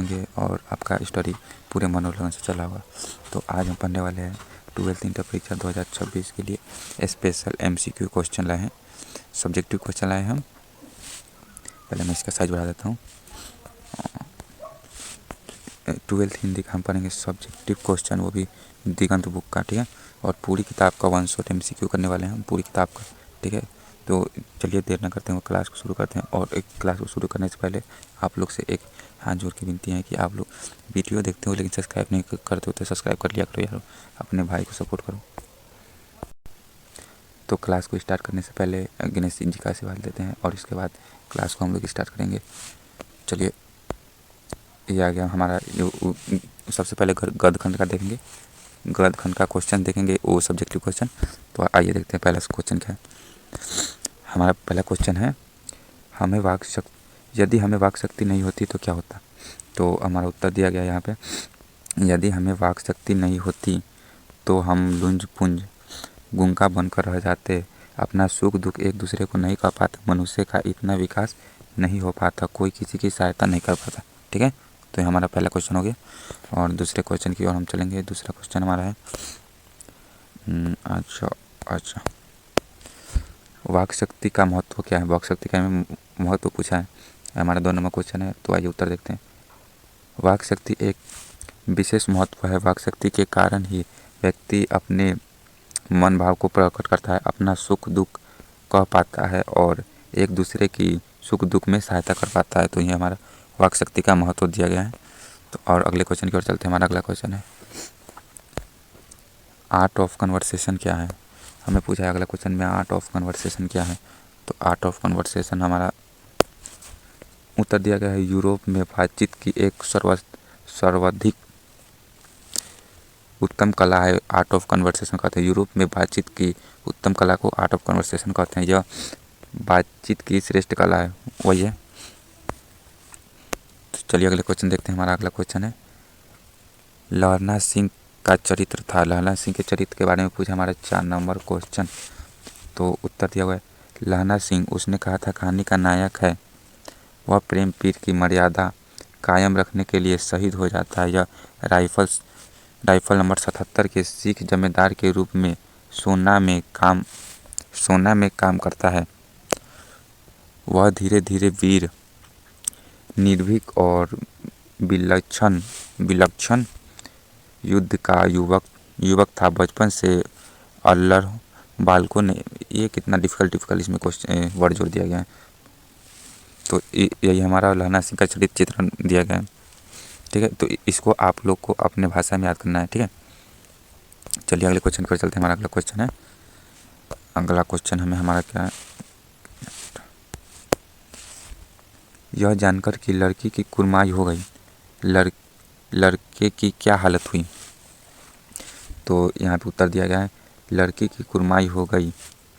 होंगे और आपका स्टडी पूरे मनोरंजन से चला होगा। तो आज हम पढ़ने वाले हैं 12th इंटर परीक्षा 2026 के लिए स्पेशल MCQ क्वेश्चन लाए हैं, सब्जेक्टिव क्वेश्चन लाए हैं हम। पहले मैं इसका साइज बढ़ा देता हूँ। 12th हिंदी का हम पढ़ेंगे सब्जेक्टिव क्वेश्चन, वो भी दिगंत बुक का, ठीक है। और पूरी किताब का 1 शॉट MCQ करने वाले हैं हम, पूरी किताब का, ठीक है। तो चलिए देर न करते हैं, क्लास को शुरू करते हैं। और एक क्लास को शुरू करने से पहले आप लोग से एक हाथ जोड़ के विनती है कि आप लोग वीडियो देखते हो लेकिन सब्सक्राइब नहीं करते हो तो सब्सक्राइब कर लिया करो यार, अपने भाई को सपोर्ट करो। तो क्लास को स्टार्ट करने से पहले गणेश जी का आशीर्वाद लेते हैं और इसके बाद क्लास को हम लोग स्टार्ट करेंगे। चलिए, ये आ गया हमारा। सबसे पहले गद्यखंड का देखेंगे, गद्यखंड का क्वेश्चन देखेंगे, वो सब्जेक्टिव क्वेश्चन। तो आइए देखते हैं पहला क्वेश्चन क्या है। हमारा पहला क्वेश्चन है, यदि हमें वाक शक्ति नहीं होती तो क्या होता। तो हमारा उत्तर दिया गया यहाँ पे, यदि हमें वाक शक्ति नहीं होती तो हम लुंज पुंज गूंगा बनकर रह जाते, अपना सुख दुख एक दूसरे को नहीं कह पाते, मनुष्य का इतना विकास नहीं हो पाता, कोई किसी की सहायता नहीं कर पाता, ठीक है। तो ये हमारा पहला क्वेश्चन हो गया। और दूसरे क्वेश्चन की ओर हम चलेंगे। दूसरा क्वेश्चन हमारा है, अच्छा, वाक शक्ति का महत्व क्या है। वाक शक्ति का महत्व पूछा है, हमारा 2 नंबर क्वेश्चन है। तो आइए उत्तर देखते हैं। वाक शक्ति एक विशेष महत्व है। वाक शक्ति के कारण ही व्यक्ति अपने मन भाव को प्रकट करता है, अपना सुख दुख कह पाता है और एक दूसरे की सुख दुख में सहायता कर पाता है। तो ये हमारा वाक शक्ति का महत्व दिया गया है। तो और अगले क्वेश्चन की ओर चलते हैं। हमारा अगला क्वेश्चन है, आर्ट ऑफ कन्वर्सेशन क्या है। हमें पूछा है अगला क्वेश्चन में, आर्ट ऑफ कन्वर्सेशन क्या है। तो आर्ट ऑफ कन्वर्सेशन हमारा उत्तर दिया गया है, यूरोप में बातचीत की एक सर्वाधिक उत्तम कला है। आर्ट ऑफ कन्वर्सेशन कहते हैं, यूरोप में बातचीत की उत्तम कला को आर्ट ऑफ कन्वर्सेशन कहते हैं। यह बातचीत की श्रेष्ठ कला है, वही है। तो चलिए अगले क्वेश्चन देखते हैं। हमारा अगला क्वेश्चन है, लहरनाथ सिंह का चरित्र था। लहरनाथ सिंह के चरित्र के बारे में पूछा, हमारा 4 नंबर क्वेश्चन। तो उत्तर दिया हुआ है, लहरनाथ सिंह, उसने कहा था कहानी का नायक है, वह प्रेम पीर की मर्यादा कायम रखने के लिए शहीद हो जाता है। यह राइफल नंबर 77 के सिख जमींदार के रूप में सोना में काम करता है। वह धीरे धीरे वीर, निर्भीक और विलक्षण युद्ध का युवक था। बचपन से अल्लड़ बालकों ने, ये कितना डिफिकल्ट इसमें क्वेश्चन वर्ड जोड़ दिया गया है। तो यही हमारा लहरनाथ सिंह का चरित्र चित्रण दिया गया है, ठीक है। तो इसको आप लोग को अपने भाषा में याद करना है, ठीक है। चलिए अगले क्वेश्चन पर चलते हैं। हमारा अगला क्वेश्चन है, अगला क्वेश्चन हमारा क्या है, यह जानकर कि लड़की की कुर्माई हो गई, लड़के की क्या हालत हुई। तो यहाँ पे उत्तर दिया गया है, लड़की की कुर्माई हो गई।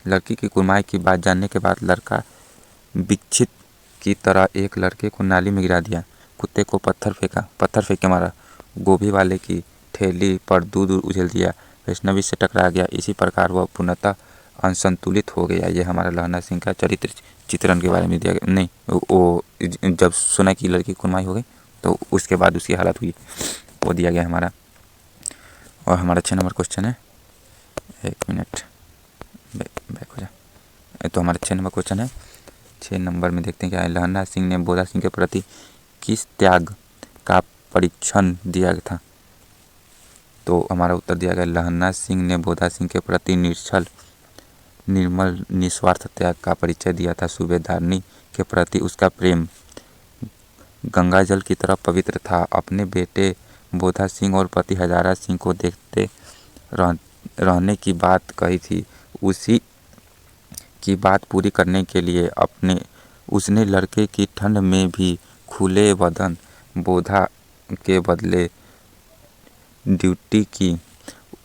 लड़की की कुर्माई की बात जानने के बाद लड़का विक्षित की तरह एक लड़के को नाली में गिरा दिया। कुत्ते को पत्थर फेंक के मारा। गोभी वाले की ठेली पर दूध उछल दिया। वैष्णवी से टकरा गया। इसी प्रकार वह पूर्णतः असंतुलित हो गया। ये हमारा लहरनाथ सिंह का चरित्र चित्रण के बारे में दिया गया। नहीं, वो जब सुना कि लड़की की कुर्माई हो गई तो उसके बाद उसकी हालत हुई, वो दिया गया हमारा। और हमारा 6 नंबर क्वेश्चन है, 1 मिनट बैक हो जा। तो हमारा 6 नंबर क्वेश्चन है, 6 नंबर में देखते हैं क्या है, लहरनाथ सिंह ने बोधा सिंह के प्रति किस त्याग का परीक्षण दिया था। तो हमारा उत्तर दिया गया, लहरनाथ सिंह ने बोधा सिंह के प्रति निर्मल निस्वार्थ त्याग का परिचय दिया था। सूबेदारनी के प्रति उसका प्रेम गंगा जल की तरह पवित्र था। अपने बेटे बोधा सिंह और पति हजारा सिंह को देखते रहने की बात कही थी। उसी की बात पूरी करने के लिए उसने लड़के की ठंड में भी खुले बदन बोधा के बदले ड्यूटी की।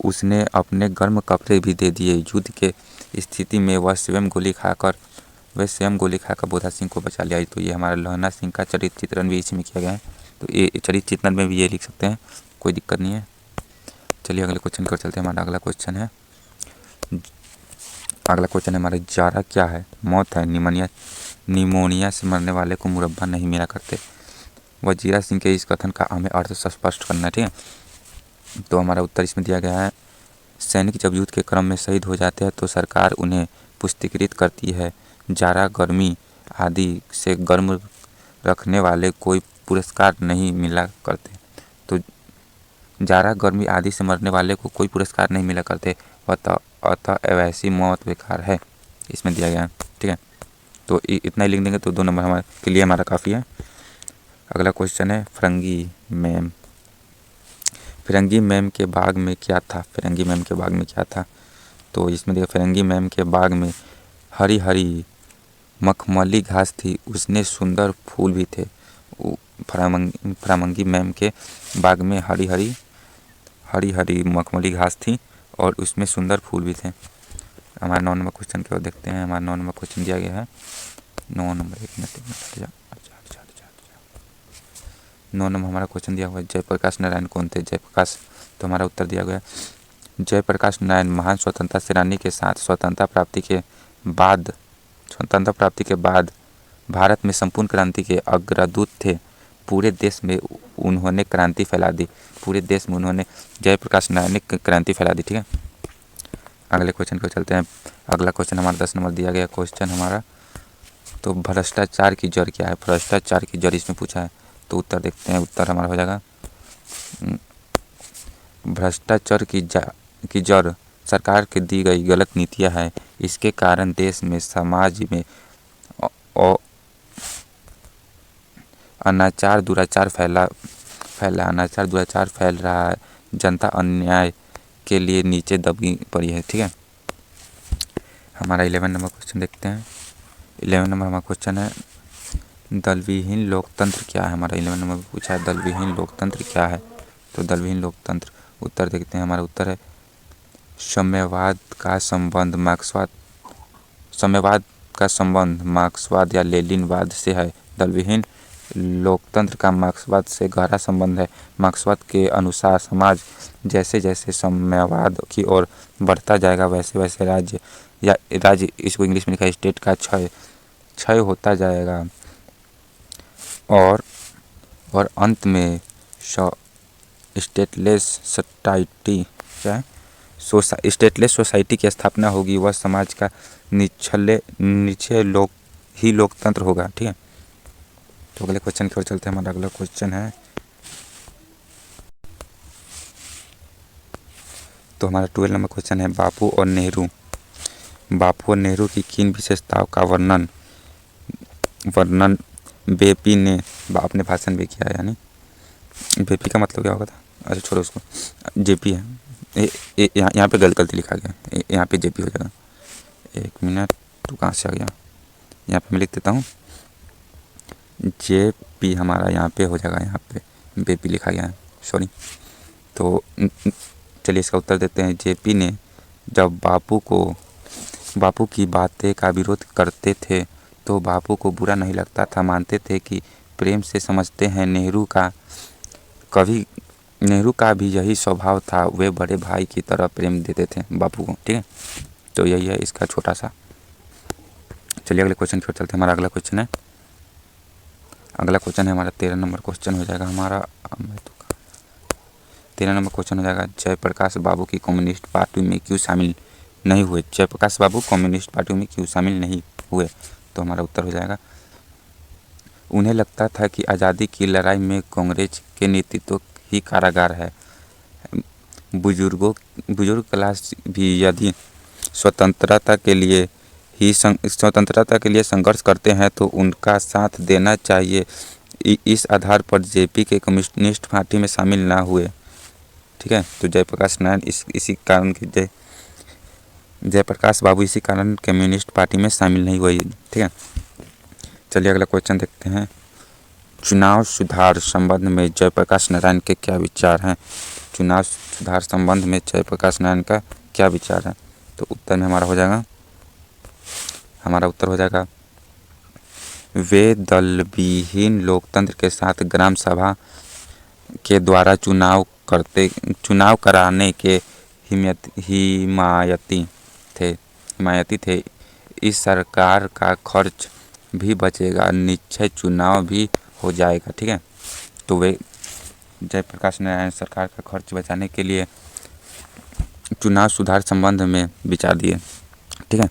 उसने अपने गर्म कपड़े भी दे दिए। युद्ध के स्थिति में वह स्वयं गोली खाकर बोधा सिंह को बचा लिया। तो ये हमारा लहरनाथ सिंह का चरित्र चित्रण भी इसी में किया गया है। तो ये चरित्र चित्रण में भी ये लिख सकते हैं, कोई दिक्कत नहीं है। चलिए अगले क्वेश्चन की ओर चलते हैं। हमारा अगला क्वेश्चन है हमारा, जारा क्या है। मौत है। निमोनिया से मरने वाले को मुरब्बा नहीं मिला करते। वजीरा सिंह के इस कथन का हमें अर्थ स्पष्ट करना है, ठीक है। तो हमारा उत्तर इसमें दिया गया है, सैनिक जब युद्ध के क्रम में शहीद हो जाते हैं तो सरकार उन्हें पुरस्कृत करती है। जारा गर्मी आदि से गर्म रखने वाले कोई पुरस्कार नहीं मिला करते। तो जारा गर्मी आदि से मरने वाले को कोई पुरस्कार नहीं मिला करते, अतः वैसी मौत बेकार है, इसमें दिया गया है, ठीक है। तो इतना ही लिख देंगे तो 2 नंबर हमारे के लिए हमारा काफ़ी है। अगला क्वेश्चन है फिरंगी मैम। फिरंगी मैम के बाग में क्या था? फिरंगी मैम के बाग में क्या था? तो इसमें देखिए, फिरंगी मैम के बाग में हरी हरी मखमली घास थी, उसने सुंदर फूल भी थे। फिरंगी मैम के बाग में हरी हरी मखमली घास थी और उसमें सुंदर फूल भी थे। हमारा 9 नंबर क्वेश्चन की ओर देखते हैं। हमारा 9 नंबर क्वेश्चन दिया गया है, 9 नंबर 9 नंबर हमारा क्वेश्चन दिया हुआ है, जयप्रकाश नारायण कौन थे? जयप्रकाश, तो हमारा उत्तर दिया गया है, जयप्रकाश नारायण महान स्वतंत्रता सेनानी के साथ स्वतंत्रता प्राप्ति के बाद भारत में संपूर्ण क्रांति के अग्रदूत थे। पूरे देश में उन्होंने क्रांति फैला दी। पूरे देश में उन्होंने जयप्रकाश नारायण ने क्रांति फैला दी, ठीक है। अगले क्वेश्चन को चलते हैं। अगला क्वेश्चन हमारा 10 नंबर दिया गया क्वेश्चन हमारा, तो भ्रष्टाचार की जड़ क्या है? भ्रष्टाचार की जड़ इसमें पूछा है, तो उत्तर देखते हैं। उत्तर हमारा हो जाएगा, भ्रष्टाचार की जड़ सरकार की दी गई गलत नीतियां है। इसके कारण देश में समाज में अनाचार दुराचार फैल रहा है। जनता अन्याय के लिए नीचे दबी पड़ी है, ठीक है। हमारा 11 नंबर क्वेश्चन देखते हैं। 11 नंबर हमारा क्वेश्चन है, दलविहीन लोकतंत्र क्या है? हमारा 11 नंबर में पूछा है, दलविहीन लोकतंत्र क्या है? तो दलविहीन लोकतंत्र, उत्तर देखते हैं। हमारा उत्तर है, साम्यवाद का संबंध मार्क्सवाद या लेनिनवाद से है। दलविहीन लोकतंत्र का मार्क्सवाद से गहरा संबंध है। मार्क्सवाद के अनुसार समाज जैसे जैसे साम्यवाद की ओर बढ़ता जाएगा वैसे वैसे राज्य इसको इंग्लिश में लिखा है स्टेट का क्षय होता जाएगा और अंत में स्टेटलेस सोसाइटी की स्थापना होगी। वह समाज का निश्चय लोकतंत्र होगा, ठीक है। तो अगले क्वेश्चन की ओर चलते हैं। हमारा अगला क्वेश्चन है, तो हमारा 12 नंबर क्वेश्चन है, बापू और नेहरू की किन विशेषताओं का वर्णन बेपी ने अपने भाषण में किया है? यानी बेपी का मतलब क्या होगा था? अच्छा छोड़ो उसको, जेपी है। यहाँ पे गलती लिखा गया, यहाँ पे जेपी हो जाएगा। 1 मिनट, तो कहाँ से आ गया? यहाँ पे मैं लिख देता हूँ, जेपी हमारा यहाँ पे हो जाएगा, यहाँ पे बेपी लिखा गया है, सॉरी। तो चलिए इसका उत्तर देते हैं। जेपी ने जब बापू की बातें का विरोध करते थे तो बापू को बुरा नहीं लगता था, मानते थे कि प्रेम से समझते हैं। नेहरू का भी यही स्वभाव था, वे बड़े भाई की तरह प्रेम देते थे बापू को, ठीक है। तो यही है इसका छोटा सा। चलिए अगले क्वेश्चन की ओर चलते हैं। हमारा अगला क्वेश्चन है हमारा 13 नंबर क्वेश्चन हो जाएगा हमारा। 13 नंबर क्वेश्चन हो जाएगा, जयप्रकाश बाबू की कम्युनिस्ट पार्टी में क्यों शामिल नहीं हुए? जयप्रकाश बाबू कम्युनिस्ट पार्टी में क्यों शामिल नहीं हुए? तो हमारा उत्तर हो जाएगा, उन्हें लगता था कि आज़ादी की लड़ाई में कांग्रेस के नेतृत्व ही कारागार है। बुजुर्ग क्लास भी यदि स्वतंत्रता के लिए संघर्ष करते हैं तो उनका साथ देना चाहिए। इस आधार पर जेपी के कम्युनिस्ट पार्टी में शामिल ना हुए, ठीक है। तो जयप्रकाश नारायण इसी कारण जयप्रकाश बाबू इसी कारण कम्युनिस्ट पार्टी में शामिल नहीं हुए, ठीक है। चलिए अगला क्वेश्चन देखते हैं। चुनाव सुधार संबंध में जयप्रकाश नारायण के क्या विचार हैं? चुनाव सुधार संबंध में जयप्रकाश नारायण का क्या विचार है? तो उत्तर में हमारा उत्तर हो जाएगा, वे दलविहीन लोकतंत्र के साथ ग्राम सभा के द्वारा चुनाव कराने के हिमायती थे। इस सरकार का खर्च भी बचेगा, निश्चय चुनाव भी हो जाएगा, ठीक है। तो वे जयप्रकाश नारायण सरकार का खर्च बचाने के लिए चुनाव सुधार संबंध में विचार दिए। ठीक है,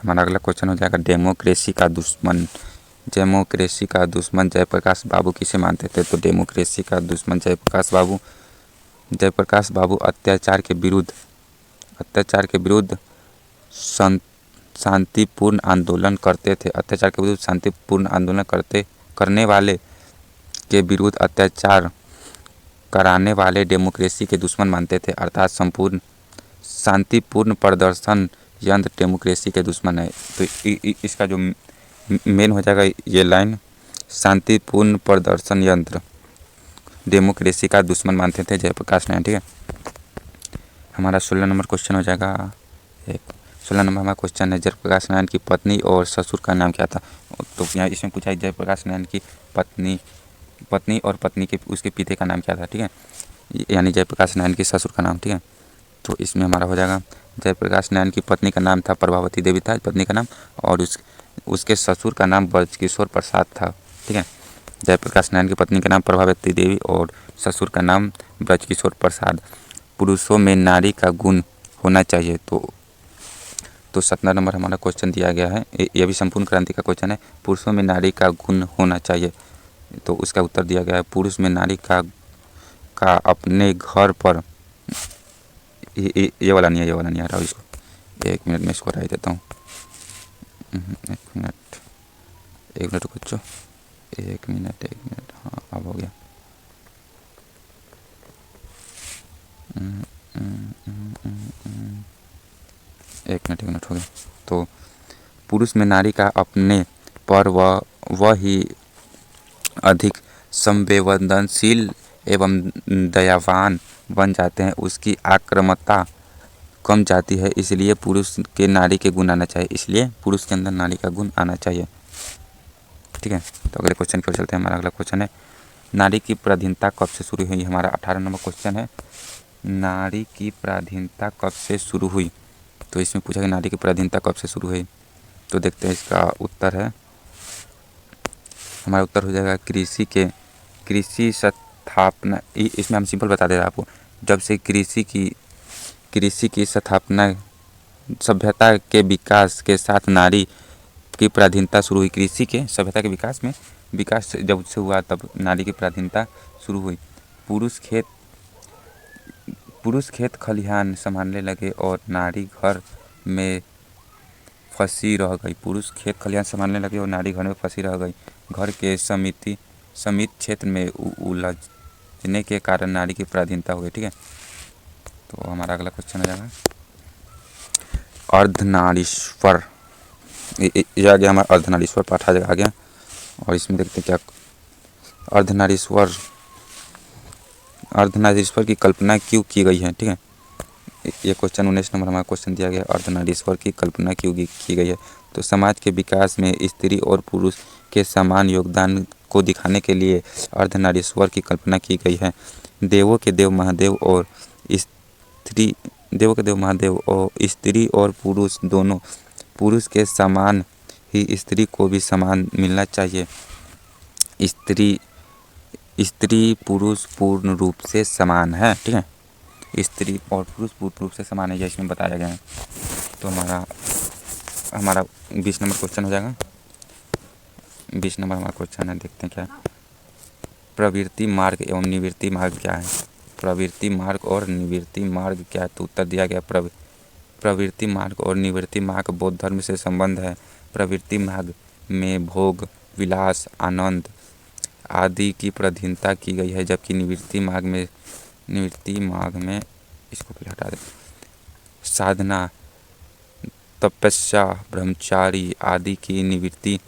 हमारा अगला क्वेश्चन हो जाएगा डेमोक्रेसी का दुश्मन। डेमोक्रेसी का दुश्मन जयप्रकाश बाबू किसे मानते थे? तो डेमोक्रेसी का दुश्मन जयप्रकाश बाबू अत्याचार के विरुद्ध शांतिपूर्ण आंदोलन करते थे। अत्याचार के विरुद्ध शांतिपूर्ण आंदोलन करने वाले के विरुद्ध अत्याचार कराने वाले डेमोक्रेसी के दुश्मन मानते थे, अर्थात संपूर्ण शांतिपूर्ण प्रदर्शन यंत्र डेमोक्रेसी के दुश्मन है। तो इसका जो मेन हो जाएगा ये लाइन, शांतिपूर्ण प्रदर्शन यंत्र डेमोक्रेसी का दुश्मन मानते थे जयप्रकाश नारायण। ठीक है, हमारा 16 नंबर क्वेश्चन हो जाएगा। 16 नंबर हमारा क्वेश्चन है जयप्रकाश नारायण की पत्नी और ससुर का नाम क्या था? तो यहाँ इसमें पूछा है जयप्रकाश नारायण की पत्नी और पत्नी के उसके पिता का नाम क्या था। ठीक है, यानी जयप्रकाश नारायण की ससुर का नाम। ठीक है, तो इसमें हमारा हो जाएगा जयप्रकाश नारायण की पत्नी का नाम था प्रभावती देवी था पत्नी का नाम, और उसके ससुर का नाम ब्रजकिशोर प्रसाद था। ठीक है, जयप्रकाश नारायण की पत्नी का नाम प्रभावती देवी और ससुर का नाम ब्रजकिशोर प्रसाद। पुरुषों में नारी का गुण होना चाहिए। तो 17 नंबर हमारा क्वेश्चन दिया गया है, ये भी संपूर्ण क्रांति का क्वेश्चन है। पुरुषों में नारी का गुण होना चाहिए, तो उसका उत्तर दिया गया है पुरुष में नारी का अपने घर पर, ये वाला नहीं है, ये वाला नहीं आ रहा इसको, 1 मिनट में इसको हटा देता हूँ। 1 मिनट बच्चों, 1 मिनट, हाँ अब हो गया। एक मिनट हो गया। तो पुरुष में नारी का अपने पर वह ही अधिक संवेदनशील एवं दयावान बन जाते हैं, उसकी आक्रामकता कम जाती है, इसलिए पुरुष के नारी के गुण आना चाहिए। इसलिए पुरुष के अंदर नारी का गुण आना चाहिए। ठीक है, तो अगले क्वेश्चन की ओर चलते हैं। हमारा अगला क्वेश्चन है नारी की पराधीनता कब से शुरू हुई? हमारा 18 नंबर क्वेश्चन है नारी की पराधीनता कब से शुरू हुई? तो इसमें पूछा कि नारी की पराधीनता कब से शुरू हुई, तो देखते हैं इसका उत्तर है। हमारा उत्तर हो जाएगा कृषि स्थापना। इसमें हम सिंपल बता दे रहे हैं आपको, जब से कृषि की स्थापना, सभ्यता के विकास के साथ नारी की पराधीनता शुरू हुई। कृषि के सभ्यता के विकास जब से हुआ तब नारी की पराधीनता शुरू हुई। पुरुष खेत खलिहान संभालने लगे और नारी घर में फंसी रह गई। पुरुष खेत खलिहान संभालने लगे और नारी घर में फंसी रह गई। घर के समिति क्षेत्र में उलझने के कारण नारी की पराधीनता हो गई। ठीक है, तो हमारा अगला क्वेश्चन हो जाएगा अर्धनारीश्वर। यह आ गया हमारा अर्धनारीश्वर पाठ आ गया, और इसमें देखते क्या अर्धनारीश्वर की कल्पना क्यों की गई है। ठीक है, ये क्वेश्चन 19 नंबर हमारा क्वेश्चन दिया गया, अर्धनारीश्वर की कल्पना क्यों की गई है? तो समाज के विकास में स्त्री और पुरुष के समान योगदान को दिखाने के लिए अर्धनारीश्वर की कल्पना की गई है। देवों के देव महादेव और स्त्री और पुरुष दोनों, पुरुष के समान ही स्त्री को भी समान मिलना चाहिए। स्त्री पुरुष पूर्ण रूप से समान है। ठीक है, स्त्री और पुरुष पूर्ण रूप से समान है, यह इसमें बताया गया है। तो हमारा 20 नंबर क्वेश्चन हो जाएगा। 20 नंबर हमारा क्वेश्चन है, देखते हैं क्या प्रवृत्ति मार्ग एवं निवृत्ति मार्ग क्या है? प्रवृत्ति मार्ग और निवृत्ति मार्ग क्या है? तो उत्तर दिया गया प्रवृत्ति मार्ग और निवृत्ति मार्ग बौद्ध धर्म से संबंध है। प्रवृत्ति मार्ग में भोग, विलास, आनंद आदि की पराधीनता की गई है, जबकि निवृत्ति मार्ग में इसको पहले हटा दे, साधना, तपस्या, ब्रह्मचारी आदि की निवृत्ति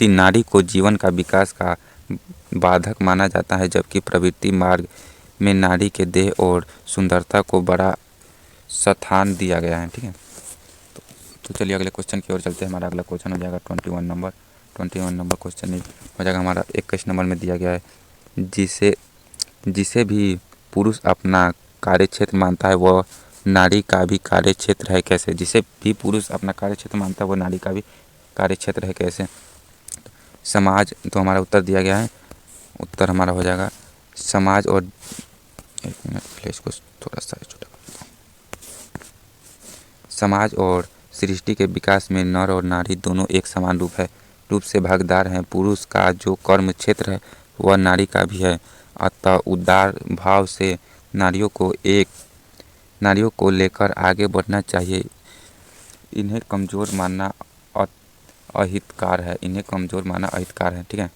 नारी को जीवन का विकास का बाधक माना जाता है, जबकि प्रवृत्ति मार्ग में नारी के देह और सुंदरता को बड़ा स्थान दिया गया है। ठीक है, तो चलिए अगले क्वेश्चन की ओर चलते हैं। हमारा अगला क्वेश्चन हो जाएगा 21 नंबर क्वेश्चन हो जाएगा हमारा 21 नंबर में दिया गया है, जिसे भी पुरुष अपना कार्यक्षेत्र मानता है वह नारी का भी कार्यक्षेत्र है कैसे? जिसे भी पुरुष अपना कार्यक्षेत्र मानता है वह नारी का भी कार्यक्षेत्र है कैसे? समाज, तो हमारा उत्तर दिया गया है, उत्तर हमारा हो जाएगा समाज और, एक मिनट पहले इसको थोड़ा सा छोटा कर देता हूं। समाज और सृष्टि के विकास में नर और नारी दोनों एक समान रूप से भागीदार हैं। पुरुष का जो कर्म क्षेत्र है वह नारी का भी है, अतः उदार भाव से नारियों को लेकर आगे बढ़ना चाहिए। इन्हें कमज़ोर मानना अहितकार है, इन्हें कमज़ोर मानना अहितकार है। ठीक है,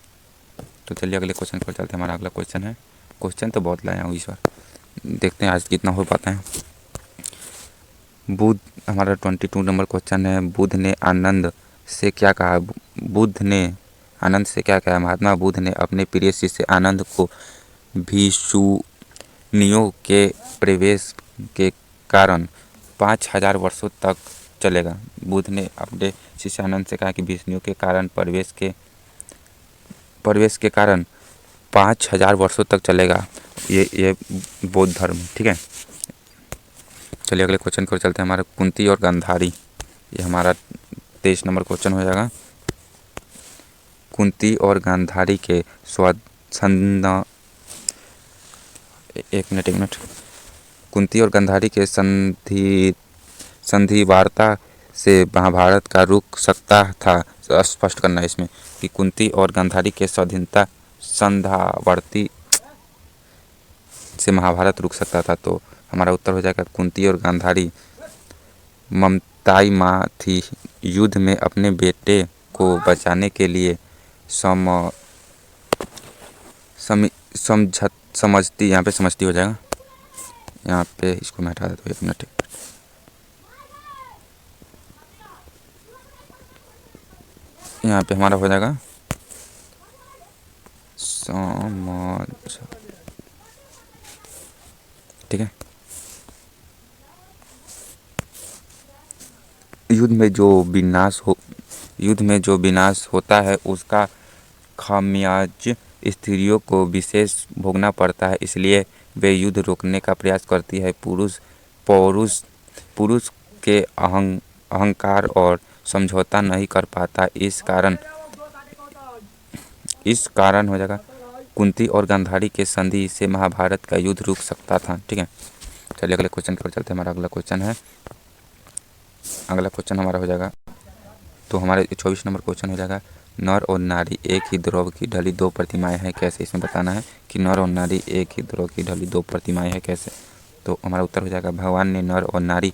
तो चलिए अगले क्वेश्चन पर चलते हैं। हमारा अगला क्वेश्चन है, क्वेश्चन तो बहुत लाया हूँ इस बार, देखते हैं आज कितना हो पाता है। बुद्ध, हमारा 22 नंबर क्वेश्चन है, बुद्ध ने आनंद से क्या कहा? बुद्ध ने आनंद से क्या कहा? महात्मा बुद्ध ने अपने प्रिय शिष्य आनंद को भिक्षुनियों के प्रवेश के कारण 5000 वर्षों तक चलेगा। बुद्ध ने अपने शिष्य आनंद से कहा कि भिक्षुनियों के कारण प्रवेश के कारण 5000 वर्षों तक चलेगा ये बौद्ध धर्म। ठीक है, चलिए अगले क्वेश्चन की ओर चलते हैं। हमारा कुंती और गांधारी, ये हमारा 23 नंबर क्वेश्चन हो जाएगा। कुंती और गांधारी के एक मिनट कुंती और गांधारी के संधि वार्ता से महाभारत का रुक सकता था। स्पष्ट करना है इसमें कि कुंती और गांधारी के संधावर्ती से महाभारत रुक सकता था। तो हमारा उत्तर हो जाएगा कुंती और गांधारी ममताई माँ थी, युद्ध में अपने बेटे को बचाने के लिए समझती, यहाँ पे समझती हो जाएगा, यहाँ पे इसको मैं हटा देता हूँ, एक मिनट। यहाँ पे हमारा हो जाएगा समझ। ठीक है, युद्ध में जो विनाश होता है उसका खामियाज स्त्रियों को विशेष भोगना पड़ता है, इसलिए वे युद्ध रोकने का प्रयास करती है। पुरुष के अहंकार और समझौता नहीं कर पाता। इस कारण हो जाएगा कुंती और गांधारी के संधि से महाभारत का युद्ध रुक सकता था। ठीक है, चलिए अगले क्वेश्चन की ओर चलते हैं। हमारा अगला क्वेश्चन हमारा हो जाएगा, तो हमारे 24 नंबर क्वेश्चन हो जाएगा, नर और नारी एक ही द्रव की ढली दो प्रतिमाएं हैं, कैसे? इसमें बताना है कि नर और नारी एक ही द्रव की ढली दो प्रतिमाएं हैं, कैसे? तो हमारा उत्तर हो जाएगा, भगवान ने नर और नारी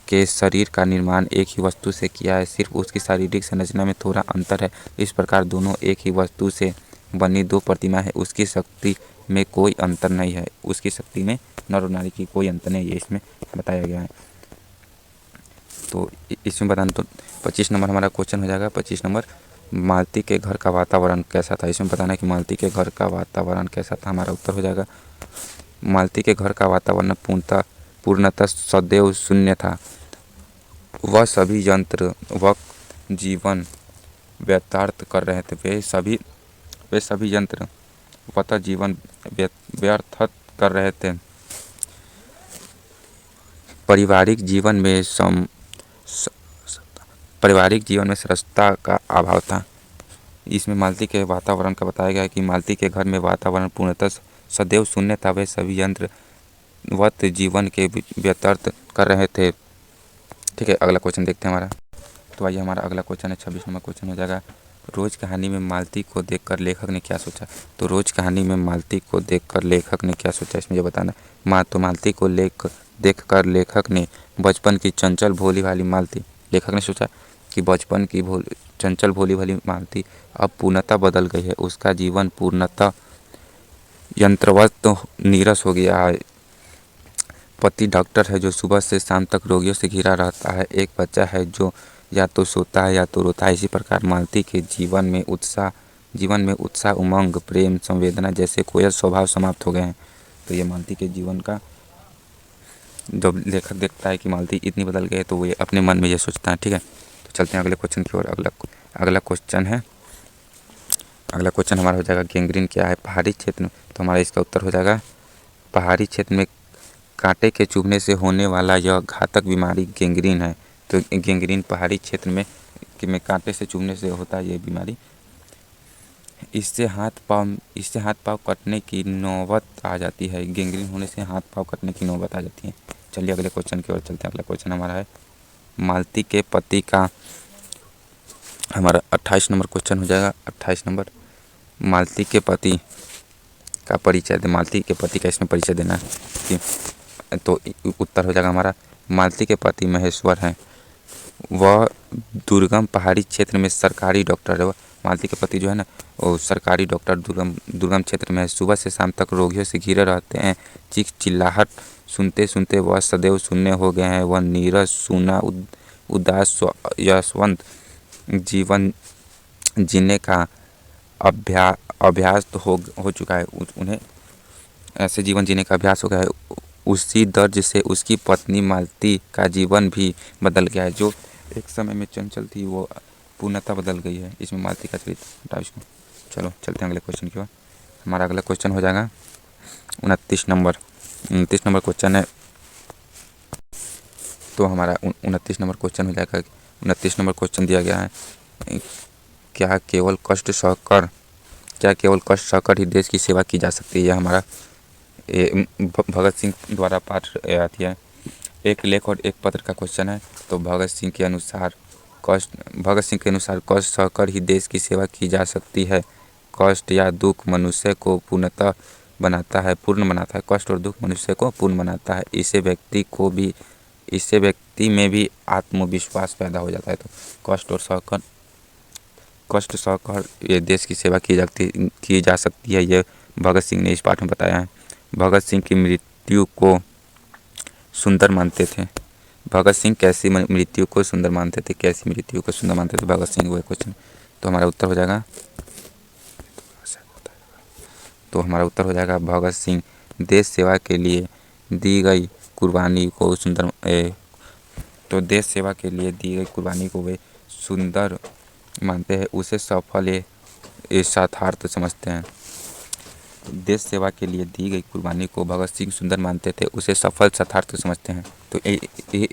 के शरीर का निर्माण एक ही वस्तु से किया है, सिर्फ उसकी शारीरिक संरचना में थोड़ा अंतर है। इस प्रकार दोनों एक ही वस्तु से बनी दो प्रतिमा है, उसकी शक्ति में कोई अंतर नहीं है। उसकी शक्ति में नर और नारी की कोई अंतर नहीं है, इसमें बताया गया है। तो इसमें बताना, तो 25 नंबर हमारा क्वेश्चन हो जाएगा। 25 नंबर, मालती के घर का वातावरण कैसा था? इसमें बताना है कि मालती के घर का वातावरण कैसा था। हमारा उत्तर हो जाएगा, मालती के घर का वातावरण पूर्णतः सदैव शून्य था। वह सभी यंत्र वक्त जीवन व्यतीत कर रहे थे। वे सभी यंत्र वक्त जीवन व्यतीत कर रहे थे। पारिवारिक जीवन में सरसता का अभाव था। इसमें मालती के वातावरण का बताया गया है कि मालती के घर में वातावरण पूर्णतः सदैव शून्य था। वे सभी यंत्र वत जीवन के व्यतीत कर रहे थे। ठीक है, अगला क्वेश्चन देखते हैं हमारा। तो आइए, हमारा अगला क्वेश्चन है 26 नंबर क्वेश्चन हो जाएगा, रोज कहानी में मालती को देखकर लेखक ने क्या सोचा? तो रोज कहानी में मालती को देखकर लेखक ने क्या सोचा, इसमें ये बताना। मालती को देखकर लेखक ने बचपन की चंचल भोली वाली मालती, लेखक ने सोचा कि बचपन की चंचल भोली वाली मालती अब पूर्णतः बदल गई है। उसका जीवन पूर्णतः यंत्रवत नीरस हो गया है। पति डॉक्टर है जो सुबह से शाम तक रोगियों से घिरा रहता है। एक बच्चा है जो या तो सोता है या तो रोता है। इसी प्रकार मालती के जीवन में उत्साह, उमंग, प्रेम, संवेदना जैसे कोयल स्वभाव समाप्त हो गए हैं। तो ये मालती के जीवन का, जब लेखक देखता है कि मालती इतनी बदल गई है तो वो अपने मन में ये सोचता है। ठीक है, तो चलते हैं अगले क्वेश्चन की ओर। अगला क्वेश्चन हमारा हो जाएगा, गैंग्रीन क्या है? पहाड़ी क्षेत्र में, तो हमारा इसका उत्तर हो जाएगा, पहाड़ी क्षेत्र में कांटे के चुभने से होने वाला यह घातक बीमारी गैंग्रीन है। तो गैंग्रीन पहाड़ी क्षेत्र में कांटे से चुभने से होता है ये बीमारी। इससे हाथ पाँव कटने की नौबत आ जाती है। गैंग्रीन होने से हाथ पाँव कटने की नौबत आ जाती है। चलिए अगले क्वेश्चन की ओर चलते हैं। अगला क्वेश्चन हमारा है मालती के पति का, हमारा 28 नंबर क्वेश्चन हो जाएगा। 28 नंबर, मालती के पति का परिचय दे। मालती के पति का इसमें परिचय देना है। तो उत्तर हो जाएगा हमारा, मालती के पति महेश्वर हैं। वह दुर्गम पहाड़ी क्षेत्र में सरकारी डॉक्टर है। मालती के पति जो है ना, वो सरकारी डॉक्टर दुर्गम क्षेत्र में है। सुबह से शाम तक रोगियों से घिरे रहते हैं। चीख चिल्लाहट सुनते सुनते वह सदैव शून्य हो गए हैं। वह नीरस, सूना, उदास, यशवंत जीवन जीने का अभ्यास तो हो चुका है। उन्हें ऐसे जीवन जीने का अभ्यास हो गया है। उसी दर्द से उसकी पत्नी मालती का जीवन भी बदल गया है। जो एक समय में चंचल थी वो पूर्णतः बदल गई है। इसमें मालती का चरित्र हटाओ इसको। चलो चलते हैं अगले क्वेश्चन की ओर। हमारा अगला क्वेश्चन हो जाएगा 29 नंबर। 29 नंबर क्वेश्चन है, तो हमारा 29 नंबर क्वेश्चन हो जाएगा। 29 नंबर क्वेश्चन दिया गया है, क्या केवल कष्ट सहकर ही देश की सेवा की जा सकती है। यह हमारा भगत सिंह द्वारा पाठ आती है। एक लेख और एक पत्र का क्वेश्चन है। तो भगत सिंह के अनुसार कष्ट सहकर ही देश की सेवा की जा सकती है। कष्ट या दुख मनुष्य को पूर्ण बनाता है। कष्ट और दुख मनुष्य को पूर्ण बनाता है। इससे व्यक्ति में भी आत्मविश्वास पैदा हो जाता है। तो कष्ट सहकर ये देश की सेवा की जा सकती है। ये भगत सिंह ने इस पाठ में बताया है। भगत सिंह की मृत्यु को सुंदर मानते थे। भगत सिंह कैसी मृत्यु को सुंदर मानते थे? भगत सिंह, वो क्वेश्चन। तो हमारा उत्तर हो जाएगा भगत सिंह देश सेवा के लिए दी गई कुर्बानी को वे सुंदर मानते हैं। उसे सफल यथार्थ समझते हैं। देश सेवा के लिए दी गई कुर्बानी को भगत सिंह सुंदर मानते थे, उसे सफल यथार्थ समझते हैं। तो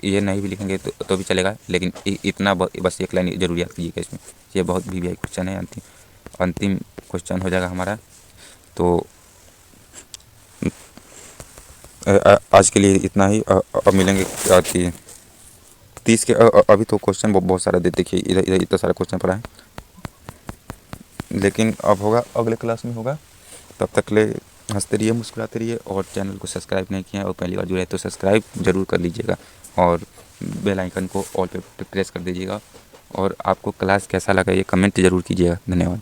ये नहीं भी लिखेंगे तो भी चलेगा, लेकिन इतना बस एक लाइन जरूर याद कीजिएगा इसमें। ये बहुत VVI क्वेश्चन है। अंतिम क्वेश्चन हो जाएगा हमारा। तो आज के लिए इतना ही। अब मिलेंगे 30 के। अभी तो क्वेश्चन बहुत सारा देखिए, इधर इतना सारा क्वेश्चन पड़ा है, लेकिन अब होगा अगले क्लास में होगा। तब तक ले हंसते रहिए, मुस्कुराते रहिए, और चैनल को सब्सक्राइब नहीं किया और पहली बार जुड़े हैं तो सब्सक्राइब जरूर कर लीजिएगा और बेल आइकन को ऑल पे प्रेस कर दीजिएगा। और आपको क्लास कैसा लगा ये कमेंट जरूर कीजिएगा। धन्यवाद।